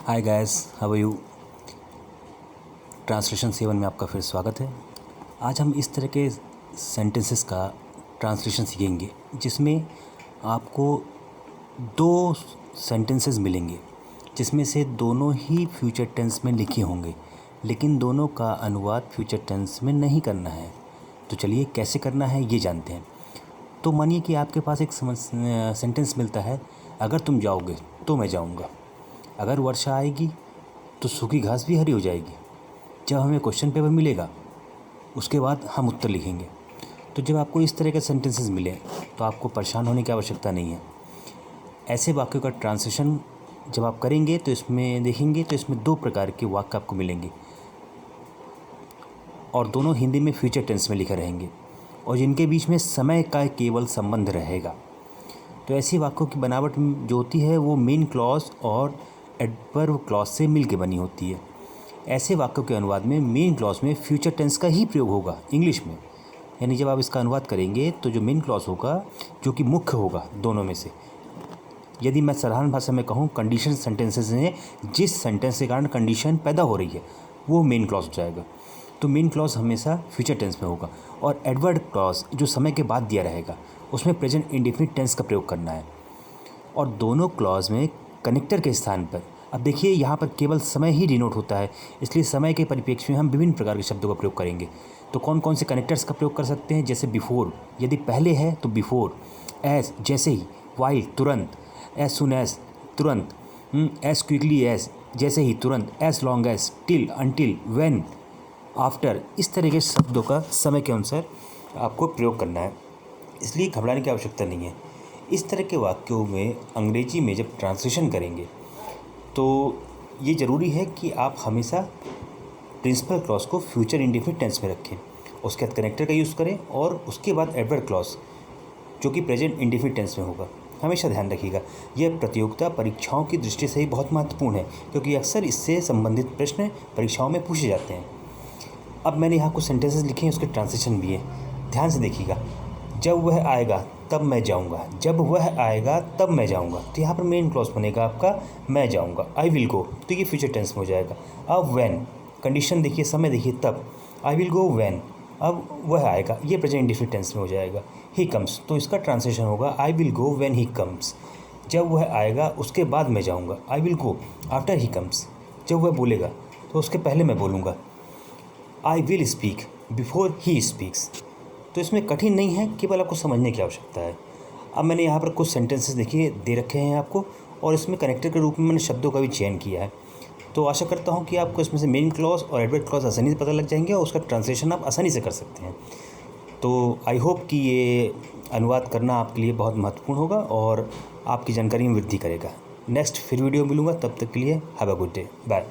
Hi guys, how are you. Translation 7 में आपका फिर स्वागत है। आज हम इस तरह के सेंटेंसेस का ट्रांसलेशन सीखेंगे जिसमें आपको दो सेंटेंसेस मिलेंगे जिसमें से दोनों ही फ्यूचर टेंस में लिखे होंगे, लेकिन दोनों का अनुवाद फ्यूचर टेंस में नहीं करना है। तो चलिए कैसे करना है ये जानते हैं। तो मानिए कि आपके पास एक सेंटेंस मिलता है, अगर तुम जाओगे तो मैं जाऊँगा, अगर वर्षा आएगी तो सूखी घास भी हरी हो जाएगी। जब हमें क्वेश्चन पेपर मिलेगा उसके बाद हम उत्तर लिखेंगे। तो जब आपको इस तरह के सेंटेंसेस मिले तो आपको परेशान होने की आवश्यकता नहीं है। ऐसे वाक्यों का ट्रांसलेशन जब आप करेंगे तो इसमें देखेंगे तो इसमें दो प्रकार के वाक्य आपको मिलेंगे और दोनों हिंदी में फ्यूचर टेंस में लिखे रहेंगे और जिनके बीच में समय का केवल संबंध रहेगा। तो ऐसी वाक्यों की बनावट जो होती है वो मेन क्लॉज और एडवर्ब क्लॉज से मिलकर बनी होती है। ऐसे वाक्यों के अनुवाद में मेन क्लॉज में फ्यूचर टेंस का ही प्रयोग होगा इंग्लिश में। यानी जब आप इसका अनुवाद करेंगे तो जो मेन क्लॉज होगा, जो कि मुख्य होगा दोनों में से, यदि मैं साधारण भाषा में कहूँ कंडीशन सेंटेंसेस हैं, जिस सेंटेंस के कारण कंडीशन पैदा हो रही है वो मेन क्लॉज हो जाएगा। तो मेन क्लॉज हमेशा फ्यूचर टेंस में होगा और एडवर्ब क्लॉज जो समय के बाद दिया रहेगा उसमें प्रेजेंट इंडेफिनिट टेंस का प्रयोग करना है। और दोनों क्लॉज में कनेक्टर के स्थान पर, अब देखिए यहाँ पर केवल समय ही डिनोट होता है, इसलिए समय के परिप्रेक्ष्य में हम विभिन्न प्रकार के शब्दों का प्रयोग करेंगे। तो कौन कौन से कनेक्टर्स का प्रयोग कर सकते हैं, जैसे बिफोर, यदि पहले है तो बिफोर, एज जैसे ही, वाइल तुरंत, एज सुन एज तुरंत, एज क्विकली एज जैसे ही तुरंत, as long as, till until, when, after. इस तरह के शब्दों का समय के अनुसार आपको प्रयोग करना है, इसलिए घबराने की आवश्यकता नहीं है। इस तरह के वाक्यों में अंग्रेजी में जब ट्रांसलेशन करेंगे तो ये ज़रूरी है कि आप हमेशा प्रिंसिपल क्लॉज को फ्यूचर इंडेफिनिट टेंस में रखें, उसके बाद कनेक्टर का यूज़ करें और उसके बाद एडवर्ब क्लॉज जो कि प्रेजेंट इंडेफिनिट टेंस में होगा। हमेशा ध्यान रखिएगा, यह प्रतियोगिता परीक्षाओं की दृष्टि से ही बहुत महत्वपूर्ण है क्योंकि अक्सर इससे संबंधित प्रश्न परीक्षाओं में पूछे जाते हैं। अब मैंने यहाँ कुछ सेंटेंसेस लिखे हैं, उसके ट्रांसलेशन भी है, ध्यान से देखिएगा। जब वह आएगा तब मैं जाऊंगा, जब वह आएगा तब मैं जाऊंगा, तो यहाँ पर मेन क्लॉज बनेगा आपका मैं जाऊंगा, आई विल गो, तो ये फ्यूचर टेंस में हो जाएगा। अब व्हेन, कंडीशन देखिए, समय देखिए, तब, आई विल गो व्हेन, अब वह आएगा, ये प्रेजेंट इंडेफिनिट टेंस में हो जाएगा। ही कम्स, तो इसका ट्रांसलेशन होगा I will go when he comes, जब वह आएगा उसके बाद मैं जाऊँगा, I will go after he comes, जब वह बोलेगा तो उसके पहले मैं बोलूँगा, I will speak before he speaks. तो इसमें कठिन नहीं है, केवल आपको समझने की आवश्यकता है। अब मैंने यहाँ पर कुछ सेंटेंसेस देखिए दे रखे हैं आपको और इसमें कनेक्टर के रूप में मैंने शब्दों का भी चयन किया है। तो आशा करता हूँ कि आपको इसमें से मेन क्लॉज और एडवर्ब क्लॉज आसानी से पता लग जाएंगे और उसका ट्रांसलेशन आप आसानी से कर सकते हैं। तो आई होप कि ये अनुवाद करना आपके लिए बहुत महत्वपूर्ण होगा और आपकी जानकारी में वृद्धि करेगा। नेक्स्ट फिर वीडियो मिलूँगा, तब तक के लिए have a good day, bye.